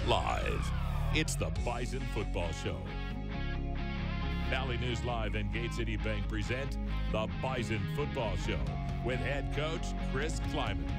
Live, it's the Bison Football Show. Valley News Live and Gate City Bank present the Bison Football Show with head coach Chris Kleiman.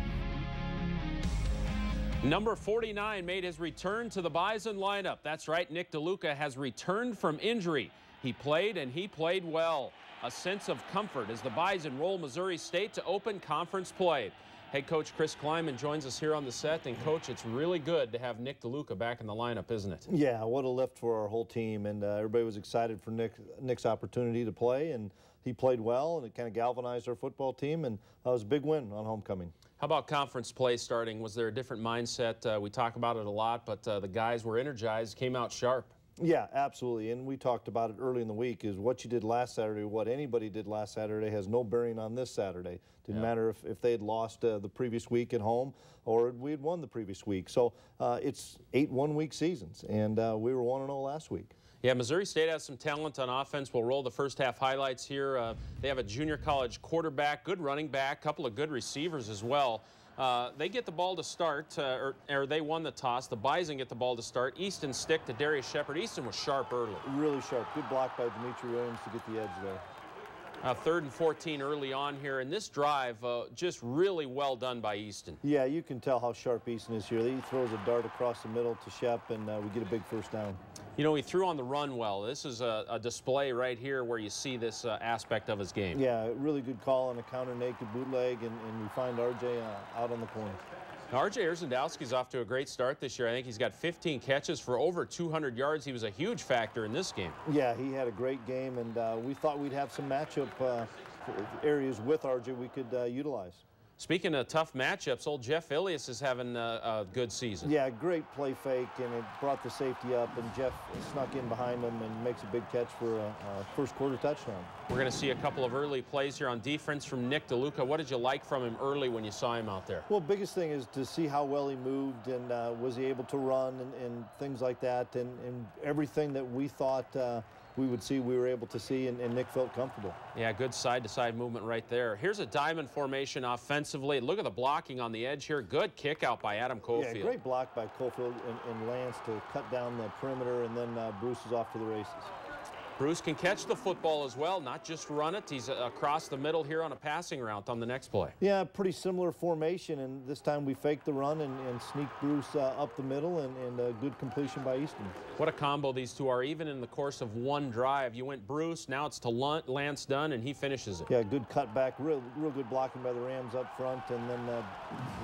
Number 49 made his return to the Bison lineup. That's right, Nick DeLuca has returned from injury. He played, and he played well. A sense of comfort as the Bison roll Missouri State to open conference play. Head coach Chris Kleiman joins us here on the set. And, Coach, it's really good to have Nick DeLuca back in the lineup, isn't it? Yeah, what a lift for our whole team. And everybody was excited for Nick's opportunity to play. And he played well, and it kind of galvanized our football team. And it was a big win on homecoming. How about conference play starting? Was there a different mindset? We talk about it a lot, but the guys were energized, came out sharp. Yeah, absolutely. And we talked about it early in the week, is what you did last Saturday, what anybody did last Saturday has no bearing on this Saturday. Didn't matter if they had lost the previous week at home or we had won the previous week. So it's 8 one-week seasons, and we were 1-0 last week. Yeah, Missouri State has some talent on offense. We'll roll the first half highlights here. They have a junior college quarterback, good running back, couple of good receivers as well. They get the ball to start, or they won the toss. The Bison get the ball to start. Easton stick to Darius Shepard. Easton was sharp early. Really sharp. Good block by Dimitri Williams to get the edge there. 3rd and 14 early on here. And this drive, just really well done by Easton. Yeah, you can tell how sharp Easton is here. He throws a dart across the middle to Shep, and we get a big first down. You know, he threw on the run well. This is a display right here where you see this aspect of his game. Yeah, really good call on a counter naked bootleg, and we find RJ out on the corner. Now, RJ Erzendowski's off to a great start this year. I think he's got 15 catches for over 200 yards. He was a huge factor in this game. Yeah, he had a great game, and we thought we'd have some matchup areas with RJ we could utilize. Speaking of tough matchups, old Jeff Ilias is having a good season. Yeah, great play fake, and it brought the safety up, and Jeff snuck in behind him and makes a big catch for a first quarter touchdown. We're going to see a couple of early plays here on defense from Nick DeLuca. What did you like from him early when you saw him out there? Well, biggest thing is to see how well he moved, and was he able to run and things like that, and everything that we thought we would see, we were able to see, and Nick felt comfortable. Yeah, good side-to-side movement right there. Here's a diamond formation offensively. Look at the blocking on the edge here. Good kick out by Adam Cofield. Yeah, great block by Cofield and Lance to cut down the perimeter, and then Bruce is off to the races. Bruce can catch the football as well, not just run it. He's across the middle here on a passing route on the next play. Yeah, pretty similar formation, and this time we faked the run and sneaked Bruce up the middle, and a good completion by Easton. What a combo these two are, even in the course of one drive. You went Bruce, now it's to Lance Dunn, and he finishes it. Yeah, good cutback, real good blocking by the Rams up front, and then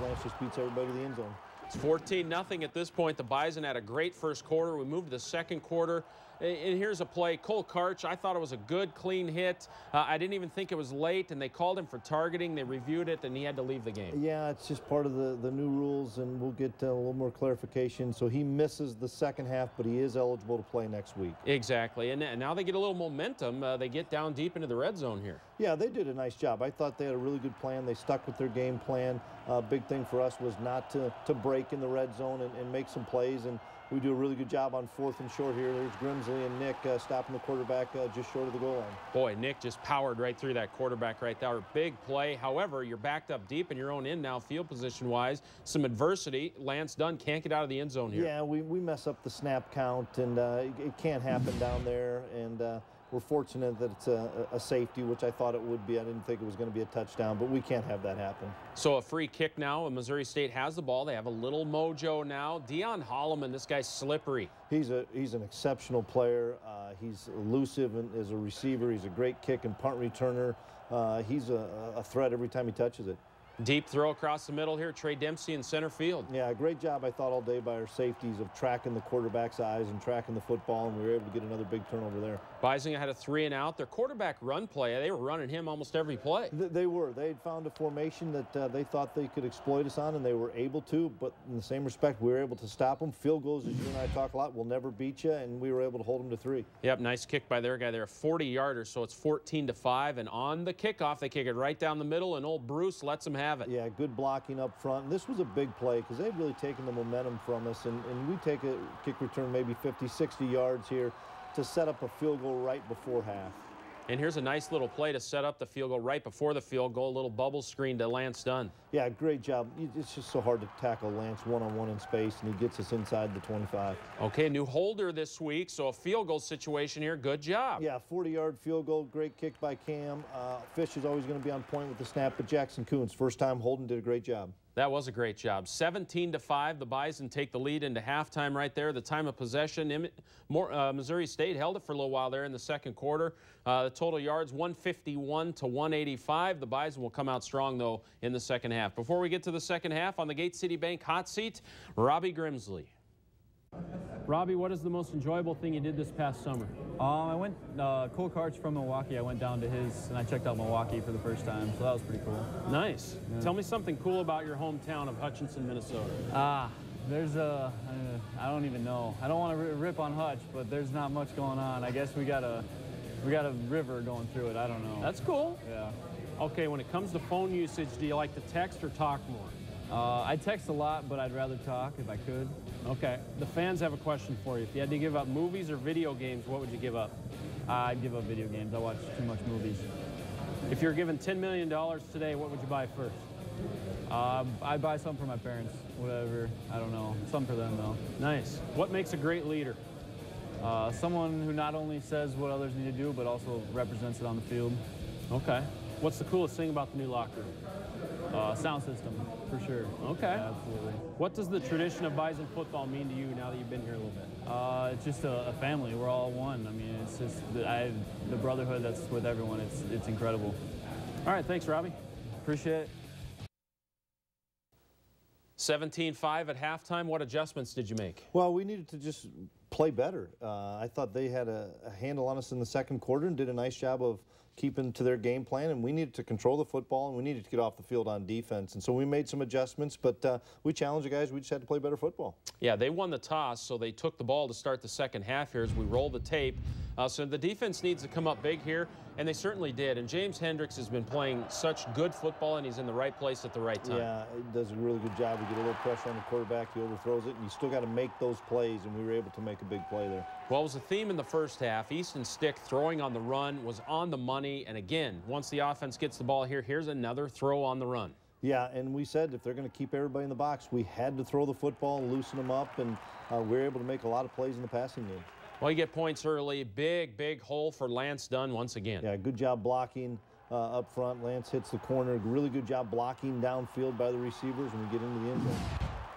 Lance just beats everybody to the end zone. It's 14-0 at this point. The Bison had a great first quarter. We moved to the second quarter. And here's a play. Cole Karch, I thought it was a good, clean hit. I didn't even think it was late, and they called him for targeting. They reviewed it, and he had to leave the game. Yeah, it's just part of the new rules, and we'll get a little more clarification. So he misses the second half, but he is eligible to play next week. Exactly, and now they get a little momentum. They get down deep into the red zone here. Yeah, they did a nice job. I thought they had a really good plan. They stuck with their game plan. Big thing for us was not to break in the red zone and make some plays, and we do a really good job on 4th and short here. There's Grimsley and Nick stopping the quarterback just short of the goal line. Boy, Nick just powered right through that quarterback right there. Big play. However, you're backed up deep in your own end now, field position-wise. Some adversity. Lance Dunn can't get out of the end zone here. Yeah, we mess up the snap count, and it can't happen down there, and we're fortunate that it's a safety, which I thought it would be. I didn't think it was going to be a touchdown, but we can't have that happen. So a free kick now, and Missouri State has the ball. They have a little mojo now. Deion Holloman, this guy's slippery. He's an exceptional player. He's elusive as a receiver. He's a great kick and punt returner. He's a threat every time he touches it. Deep throw across the middle here. Trey Dempsey in center field. Yeah, great job, I thought, all day by our safeties of tracking the quarterback's eyes and tracking the football, and we were able to get another big turnover there. Bison had a 3-and-out. Their quarterback run play, they were running him almost every play. They were. They had found a formation that they thought they could exploit us on, and they were able to, but in the same respect, we were able to stop them. Field goals, as you and I talk a lot, will never beat you, and we were able to hold them to 3. Yep, nice kick by their guy there, a 40-yarder, so it's 14-5, and on the kickoff, they kick it right down the middle, and old Bruce lets them have it. Yeah, good blocking up front. And this was a big play because they've really taken the momentum from us, and we take a kick return maybe 50, 60 yards here to set up a field goal right before half. And here's a nice little play to set up the field goal right before the field goal. A little bubble screen to Lance Dunn. Yeah, great job. It's just so hard to tackle Lance one-on-one in space, and he gets us inside the 25. Okay, new holder this week, so a field goal situation here. Good job. Yeah, 40-yard field goal. Great kick by Cam. Fish is always going to be on point with the snap, but Jackson Coons, first time holding, did a great job. That was a great job. 17-5, the Bison take the lead into halftime right there. The time of possession, Missouri State held it for a little while there in the second quarter. The total yards, 151 to 185. The Bison will come out strong, though, in the second half. Before we get to the second half, on the Gate City Bank hot seat, Robbie Grimsley. Robbie, what is the most enjoyable thing you did this past summer? I went, Cole Karch from Milwaukee. I went down to his, and I checked out Milwaukee for the first time, so that was pretty cool. Nice. Yeah. Tell me something cool about your hometown of Hutchinson, Minnesota. There's a, I don't even know. I don't want to rip on Hutch, but there's not much going on. I guess we got a river going through it. I don't know. That's cool. Yeah. Okay, when it comes to phone usage, do you like to text or talk more? I text a lot, but I'd rather talk if I could. Okay. The fans have a question for you. If you had to give up movies or video games, what would you give up? I'd give up video games. I watch too much movies. If you're given $10 million today, what would you buy first? I'd buy something for my parents, whatever. I don't know. Something for them, though. Nice. What makes a great leader? Someone who not only says what others need to do, but also represents it on the field. Okay. What's the coolest thing about the new locker room? Sound system, for sure. Okay. Yeah, absolutely. What does the tradition of Bison football mean to you now that you've been here a little bit? It's just a family. We're all one. I mean, it's just the brotherhood that's with everyone. It's incredible. All right, thanks, Robbie. Appreciate it. 17-5 at halftime. What adjustments did you make? Well, we needed to just play better. I thought they had a handle on us in the second quarter and did a nice job of keeping to their game plan, and we needed to control the football, and we needed to get off the field on defense. And so we made some adjustments, but we challenged the guys. We just had to play better football. Yeah, they won the toss, so they took the ball to start the second half here as we roll the tape. So the defense needs to come up big here, and they certainly did. And James Hendricks has been playing such good football, and he's in the right place at the right time. Yeah, he does a really good job. We get a little pressure on the quarterback. He overthrows it, and you still got to make those plays, and we were able to make a big play there. Well, it was a theme in the first half. Easton Stick throwing on the run was on the money, and again, once the offense gets the ball here, here's another throw on the run. Yeah, and we said if they're going to keep everybody in the box, we had to throw the football and loosen them up, and we were able to make a lot of plays in the passing game. Well, you get points early. Big hole for Lance Dunn once again. Yeah, good job blocking up front. Lance hits the corner. Really good job blocking downfield by the receivers when we get into the end zone.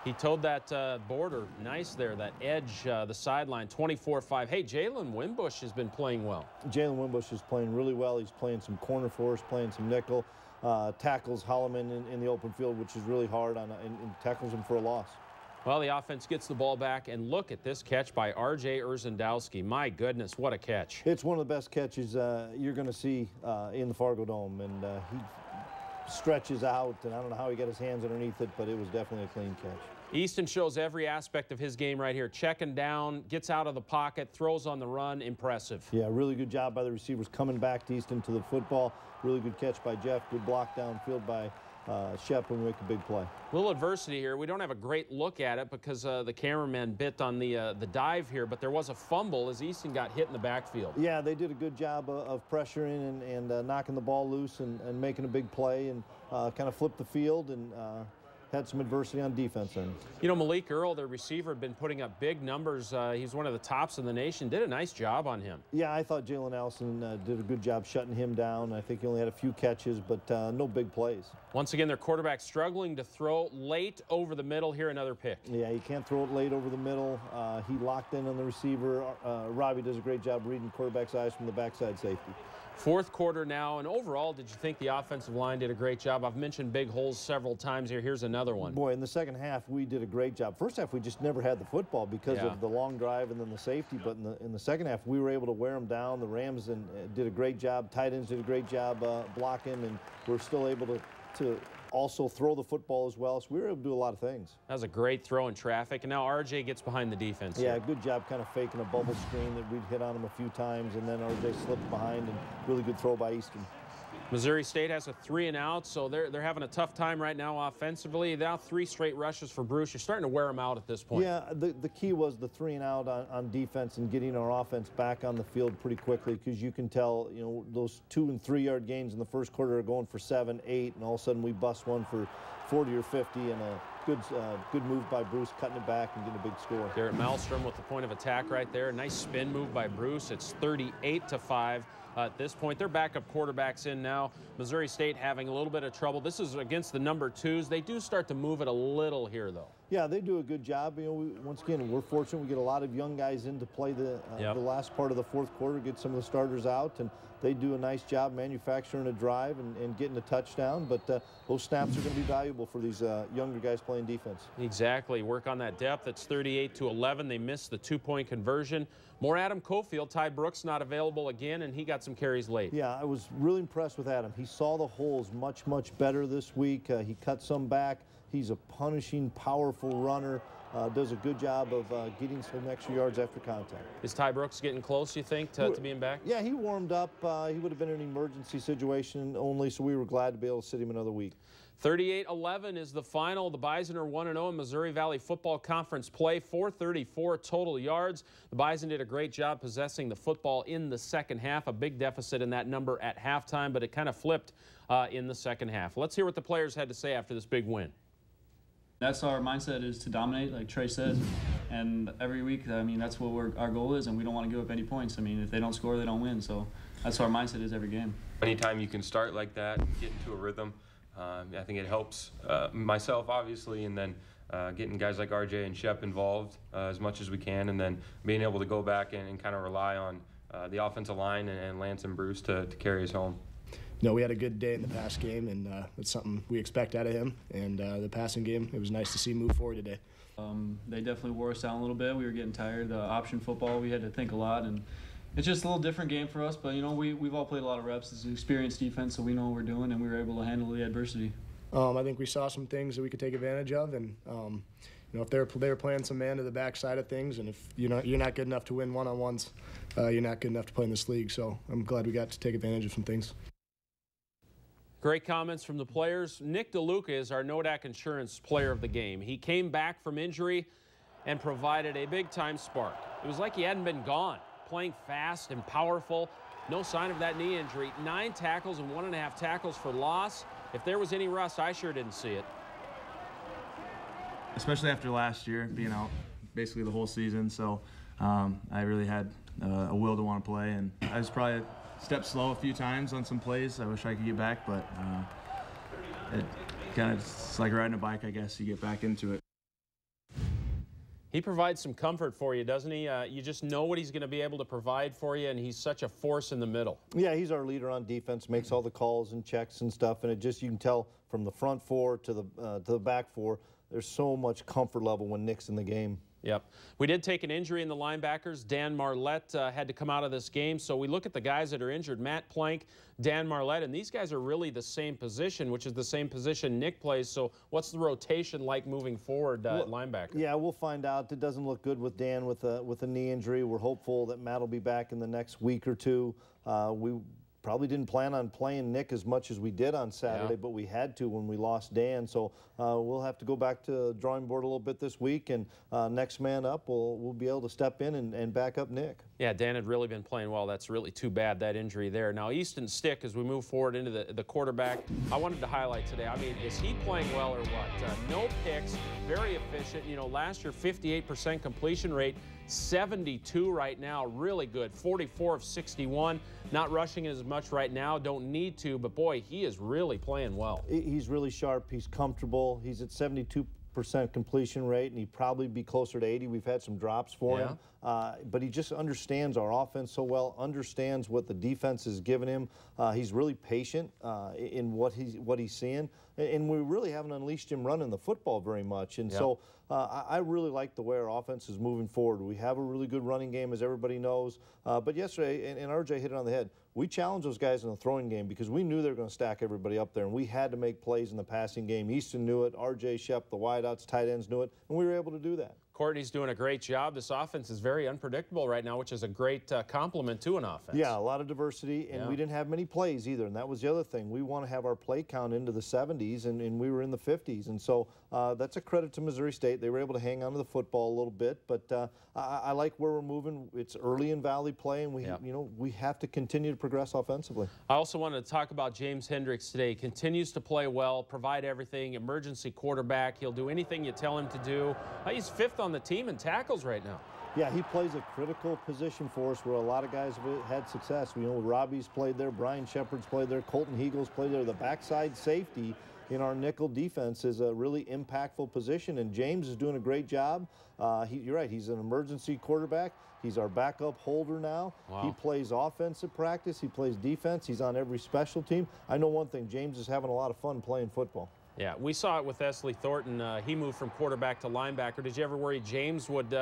He towed that border nice there, that edge, the sideline, 24-5. Hey, Jalen Wimbush has been playing well. Jalen Wimbush is playing really well. He's playing some corner for us, playing some nickel, tackles Holloman in the open field, which is really hard, and tackles him for a loss. Well, the offense gets the ball back, and look at this catch by R.J. Urzendowski. My goodness, what a catch. It's one of the best catches you're going to see in the Fargo Dome, and he stretches out, and I don't know how he got his hands underneath it, but it was definitely a clean catch. Easton shows every aspect of his game right here. Checking down, gets out of the pocket, throws on the run. Impressive. Yeah, really good job by the receivers coming back to Easton to the football. Really good catch by Jeff. Good block downfield by Shep, and we make a big play. A little adversity here. We don't have a great look at it because the cameraman bit on the dive here, but there was a fumble as Easton got hit in the backfield. Yeah, they did a good job of pressuring and knocking the ball loose and making a big play and kind of flipped the field and had some adversity on defense then. You know, Malik Earl, their receiver, had been putting up big numbers. He's one of the tops in the nation. Did a nice job on him. Yeah, I thought Jalen Allison did a good job shutting him down. I think he only had a few catches, but no big plays. Once again, their quarterback struggling to throw late over the middle. Here, another pick. Yeah, you can't throw it late over the middle. He locked in on the receiver. Robbie does a great job reading quarterback's eyes from the backside safety. Fourth quarter now, and overall, did you think the offensive line did a great job? I've mentioned big holes several times here. Here's another one. Boy, in the second half, we did a great job. First half, we just never had the football because of the long drive and then the safety. But in the second half, we were able to wear them down. The Rams did a great job. Tight ends did a great job blocking, and we're still able to also throw the football as well. So we were able to do a lot of things. That was a great throw in traffic, and now RJ gets behind the defense. Yeah, good job kind of faking a bubble screen that we'd hit on him a few times, and then RJ slipped behind, and really good throw by Easton. Missouri State has a 3-and-out, so they're having a tough time right now offensively. Now 3 straight rushes for Bruce. You're starting to wear them out at this point. Yeah, the key was the 3-and-out on defense and getting our offense back on the field pretty quickly, because you can tell, you know, those 2- and 3-yard gains in the first quarter are going for 7, 8, and all of a sudden we bust one for 40 or 50, and a good move by Bruce, cutting it back and getting a big score. Garrett Malmstrom with the point of attack right there. Nice spin move by Bruce. It's 38-5. At this point, their backup quarterback's in now. Missouri State having a little bit of trouble. This is against the number 2s. They do start to move it a little here, though. Yeah, they do a good job. You know, once again, we're fortunate we get a lot of young guys in to play the last part of the fourth quarter, get some of the starters out, and they do a nice job manufacturing a drive and getting a touchdown. But those snaps are going to be valuable for these younger guys playing defense. Exactly. Work on that depth. It's 38-11. They missed the 2-point conversion. More Adam Cofield. Ty Brooks not available again, and he got some carries late. Yeah, I was really impressed with Adam. He saw the holes much better this week. He cut some back. He's a punishing, powerful runner. Does a good job of getting some extra yards after contact. Is Ty Brooks getting close, you think, to being back? Yeah, he warmed up. He would have been in an emergency situation only, so we were glad to be able to sit him another week. 38-11 is the final. The Bison are 1-0 in Missouri Valley Football Conference play, 434 total yards. The Bison did a great job possessing the football in the second half, a big deficit in that number at halftime, but it kind of flipped in the second half. Let's hear what the players had to say after this big win. That's our mindset, is to dominate, like Trey says, and every week, I mean, that's what our goal is, and we don't want to give up any points. I mean, if they don't score, they don't win, so that's what our mindset is every game. Anytime you can start like that, get into a rhythm, I think it helps myself, obviously, and then getting guys like RJ and Shep involved as much as we can, and then being able to go back and kind of rely on the offensive line and Lance and Bruce to carry us home. No, we had a good day in the pass game, and that's something we expect out of him. And the passing game, it was nice to see move forward today. They definitely wore us down a little bit. We were getting tired. The option football, we had to think a lot, and it's just a little different game for us. But, you know, we've all played a lot of reps. It's an experienced defense, so we know what we're doing, and we were able to handle the adversity. I think we saw some things that we could take advantage of, and you know, if they were playing some man to the back side of things, and if you're not good enough to win one-on-ones, you're not good enough to play in this league. So I'm glad we got to take advantage of some things. Great comments from the players. Nick DeLuca is our Nodak Insurance player of the game. He came back from injury and provided a big-time spark. It was like he hadn't been gone, playing fast and powerful. No sign of that knee injury. 9 tackles and 1.5 tackles for loss. If there was any rust, I sure didn't see it. Especially after last year, being out basically the whole season. So I really had a will to want to play, and I was probably stepped slow a few times on some plays. I wish I could get back, but it kind of, it's like riding a bike, I guess. You get back into it. He provides some comfort for you, doesn't he? You just know what he's going to be able to provide for you, and he's such a force in the middle. Yeah, he's our leader on defense, makes all the calls and checks and stuff, and it just, you can tell from the front 4 to the back 4, there's so much comfort level when Nick's in the game. Yep. We did take an injury in the linebackers. Dan Marlette had to come out of this game. So we look at the guys that are injured, Matt Plank, Dan Marlette, and these guys are really the same position, which is the same position Nick plays. So what's the rotation like moving forward at linebacker? Yeah, we'll find out. It doesn't look good with Dan with a knee injury. We're hopeful that Matt will be back in the next week or two. We probably didn't plan on playing Nick as much as we did on Saturday, but we had to when we lost Dan. So we'll have to go back to the drawing board a little bit this week, and next man up, we'll be able to step in and back up Nick. Yeah, Dan had really been playing well. That's really too bad, that injury there. Now, Easton Stick, as we move forward into the quarterback, I wanted to highlight today. I mean, is he playing well or what? No picks, very efficient. You know, last year, 58% completion rate. 72 right now, really good. 44 of 61. Not rushing as much right now, don't need to, but boy, he is really playing well. He's really sharp, he's comfortable. He's at 72% completion rate, and he'd probably be closer to 80. We've had some drops for him, but he just understands our offense so well, understands what the defense is giving him. He's really patient in what he's seeing, and we really haven't unleashed him running the football very much. And so I really like the way our offense is moving forward. We have a really good running game, as everybody knows. But yesterday, and RJ hit it on the head, we challenged those guys in the throwing game because we knew they were going to stack everybody up there, and we had to make plays in the passing game. Easton knew it, RJ, Shep, the wideouts, tight ends knew it, and we were able to do that. Courtney's doing a great job. This offense is very unpredictable right now, which is a great compliment to an offense. Yeah, a lot of diversity, and we didn't have many plays either, and that was the other thing. We want to have our play count into the 70s, and we were in the 50s, and so that's a credit to Missouri State. They were able to hang on to the football a little bit, but I like where we're moving. It's early in Valley play, and we have to continue to progress offensively. I also wanted to talk about James Hendricks today. He continues to play well, provide everything, emergency quarterback. He'll do anything you tell him to do. He's 5th on the team in tackles right now. Yeah, he plays a critical position for us where a lot of guys have had success. Robbie's played there, Brian Shepard's played there, Colton Heagle's played there. The backside safety in our nickel defense is a really impactful position, and James is doing a great job. You're right, he's an emergency quarterback. He's our backup holder now. Wow. He plays offensive practice. He plays defense. He's on every special team. I know one thing, James is having a lot of fun playing football. Yeah, we saw it with Esley Thornton. He moved from quarterback to linebacker. Did you ever worry James would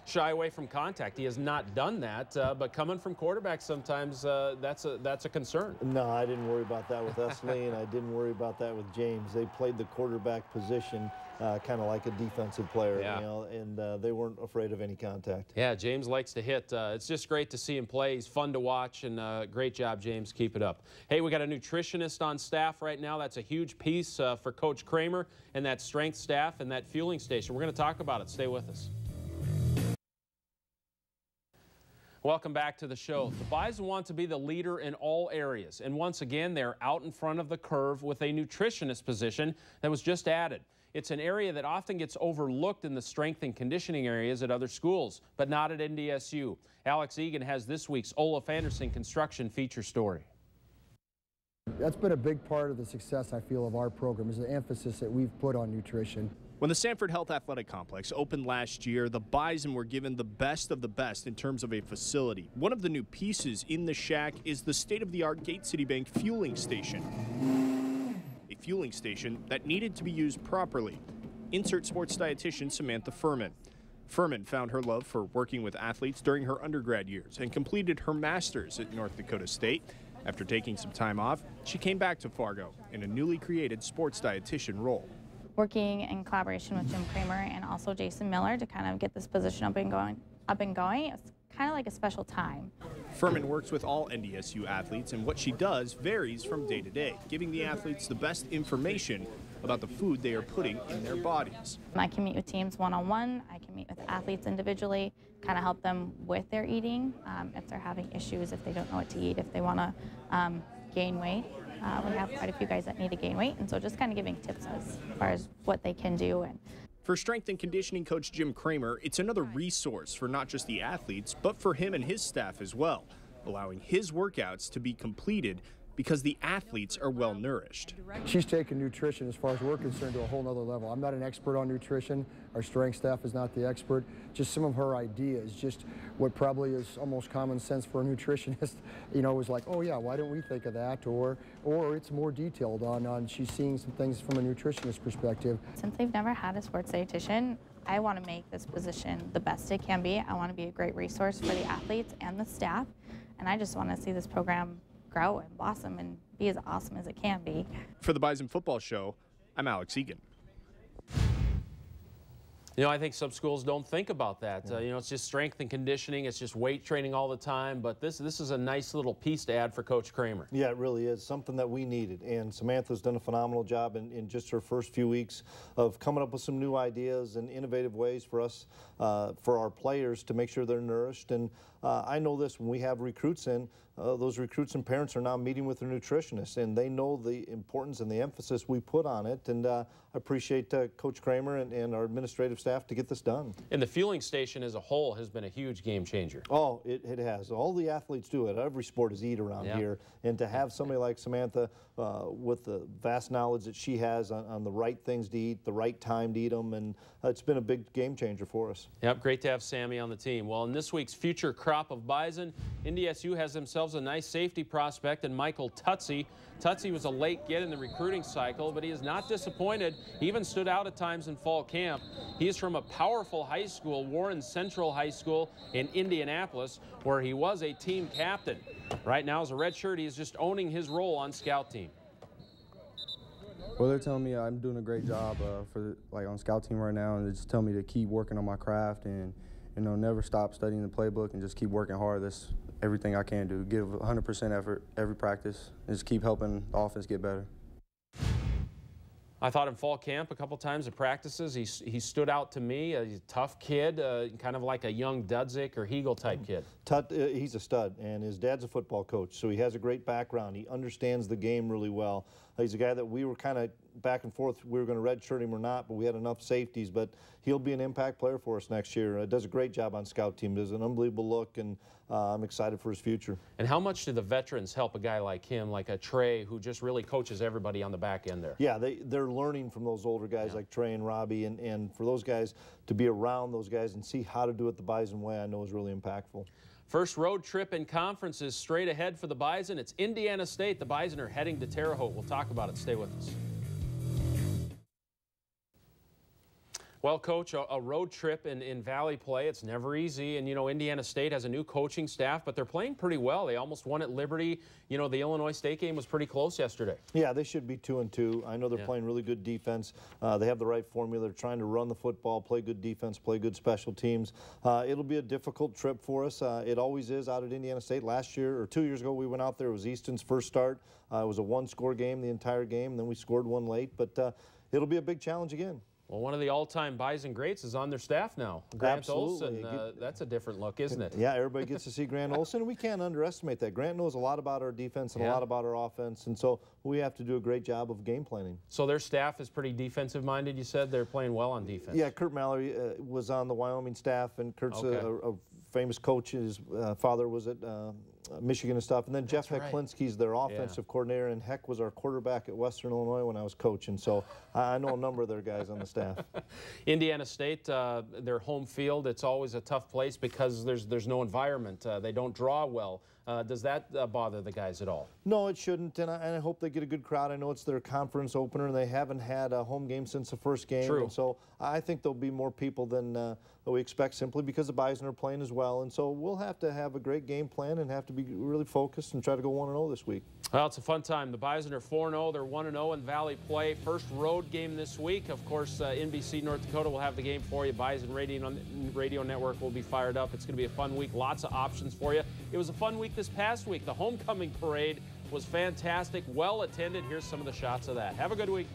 shy away from contact? He has not done that, but coming from quarterback sometimes that's a concern. No, I didn't worry about that with Esley, and I didn't worry about that with James. They played the quarterback position kind of like a defensive player, and they weren't afraid of any contact. Yeah, James likes to hit. It's just great to see him play. He's fun to watch, and great job, James. Keep it up. Hey, we got a nutritionist on staff right now. That's a huge piece for Coach Kramer and that strength staff and that fueling station. We're going to talk about it. Stay with us. Welcome back to the show. The Bison want to be the leader in all areas, and once again, they're out in front of the curve with a nutritionist position that was just added. It's an area that often gets overlooked in the strength and conditioning areas at other schools, but not at NDSU. Alex Egan has this week's Olaf Anderson construction feature story. That's been a big part of the success, I feel, of our program, is the emphasis that we've put on nutrition. When the Sanford Health Athletic Complex opened last year, the Bison were given the best of the best in terms of a facility. One of the new pieces in the shack is the state-of-the-art Gate City Bank fueling station. A fueling station that needed to be used properly. Insert sports dietitian Samantha Furman. Furman found her love for working with athletes during her undergrad years and completed her master's at North Dakota State. After taking some time off, she came back to Fargo in a newly created sports dietitian role. Working in collaboration with Jim Kramer and also Jason Miller to kind of get this position up and going, it's kind of like a special time. Furman works with all NDSU athletes, and what she does varies from day to day, giving the athletes the best information about the food they are putting in their bodies. I can meet with teams one-on-one. I can meet with athletes individually, kind of help them with their eating, if they're having issues, if they don't know what to eat, if they want to gain weight. We have quite a few guys that need to gain weight, and so just kind of giving tips as far as what they can do. For strength and conditioning coach Jim Kramer, it's another resource for not just the athletes, but for him and his staff as well, allowing his workouts to be completed because the athletes are well nourished. She's taken nutrition, as far as we're concerned, to a whole nother level. I'm not an expert on nutrition. Our strength staff is not the expert. Just some of her ideas, just what probably is almost common sense for a nutritionist, was like, oh yeah, why don't we think of that? Or it's more detailed on she's seeing some things from a nutritionist perspective. Since they've never had a sports dietitian, I want to make this position the best it can be. I want to be a great resource for the athletes and the staff, and I just want to see this program grow and blossom and be as awesome as it can be. For the Bison Football Show, I'm Alex Egan. I think some schools don't think about that. It's just strength and conditioning. It's just weight training all the time. But this is a nice little piece to add for Coach Kramer. Yeah, it really is. Something that we needed. And Samantha's done a phenomenal job in just her first few weeks of coming up with some new ideas and innovative ways for us, for our players to make sure they're nourished. And I know this, when we have recruits in, those recruits and parents are now meeting with their nutritionists, and they know the importance and the emphasis we put on it. And I appreciate Coach Kramer and our administrative staff to get this done. And the fueling station as a whole has been a huge game changer. Oh, it has. All the athletes do it. Every sport is eat around here. And to have somebody like Samantha with the vast knowledge that she has on the right things to eat, the right time to eat them, and it's been a big game changer for us. Yep, great to have Sammy on the team. Well, in this week's future crop of Bison, NDSU has themselves a nice safety prospect in Michael Tutsi. Tutsi was a late get in the recruiting cycle, but he is not disappointed. He even stood out at times in fall camp. He is from a powerful high school, Warren Central High School in Indianapolis, where he was a team captain. Right now, as a redshirt, he is just owning his role on scout team. Well, they're telling me I'm doing a great job on scout team right now, and they just tell me to keep working on my craft and never stop studying the playbook and just keep working hard. That's everything I can do. Give 100% effort every practice and just keep helping the offense get better. I thought in fall camp a couple times at practices, he stood out to me. He's a tough kid, kind of like a young Dudzik or Hegel type kid. He's a stud, and his dad's a football coach, so he has a great background. He understands the game really well. He's a guy that we were kind of back and forth. We were going to redshirt him or not, but we had enough safeties. But he'll be an impact player for us next year. Does a great job on scout team. Does an unbelievable look, and I'm excited for his future. And how much do the veterans help a guy like him, like a Trey, who just really coaches everybody on the back end there? Yeah, they're learning from those older guys like Trey and Robbie, and for those guys to be around those guys and see how to do it the Bison way, I know is really impactful. First road trip in conference is straight ahead for the Bison. It's Indiana State. The Bison are heading to Terre Haute. We'll talk about it. Stay with us. Well, Coach, a road trip in Valley play, it's never easy. And, Indiana State has a new coaching staff, but they're playing pretty well. They almost won at Liberty. The Illinois State game was pretty close yesterday. Yeah, they should be 2-2. I know they're playing really good defense. They have the right formula. They're trying to run the football, play good defense, play good special teams. It'll be a difficult trip for us. It always is out at Indiana State. Last year, or 2 years ago, we went out there. It was Easton's first start. It was a one-score game the entire game, and then we scored one late. But it'll be a big challenge again. Well, one of the all-time Bison greats is on their staff now. Grant Olson, that's a different look, isn't it? Yeah, everybody gets to see Grant Olson, and we can't underestimate that. Grant knows a lot about our defense and a lot about our offense, and so we have to do a great job of game planning. So their staff is pretty defensive-minded, you said? They're playing well on defense. Yeah, Kurt Mallory was on the Wyoming staff, and Kurt's a famous coach. His father was at Michigan and stuff. And then Jeff Heklinski's their offensive coordinator, and Heck was our quarterback at Western Illinois when I was coaching. So I know a number of their guys on the staff. Indiana State, their home field, it's always a tough place because there's no environment. They don't draw well. Does that bother the guys at all? No, it shouldn't, and I hope they get a good crowd. I know it's their conference opener, and they haven't had a home game since the first game. True. And so I think there'll be more people than we expect, simply because the Bison are playing as well. And so we'll have to have a great game plan and have to be really focused and try to go 1-0 this week. Well, it's a fun time. The Bison are 4-0. They're 1-0 in Valley play. First road game this week. Of course, NBC North Dakota will have the game for you. Bison Radio Network will be fired up. It's going to be a fun week. Lots of options for you. It was a fun week this past week. The homecoming parade was fantastic, well attended. Here's some of the shots of that. Have a good week.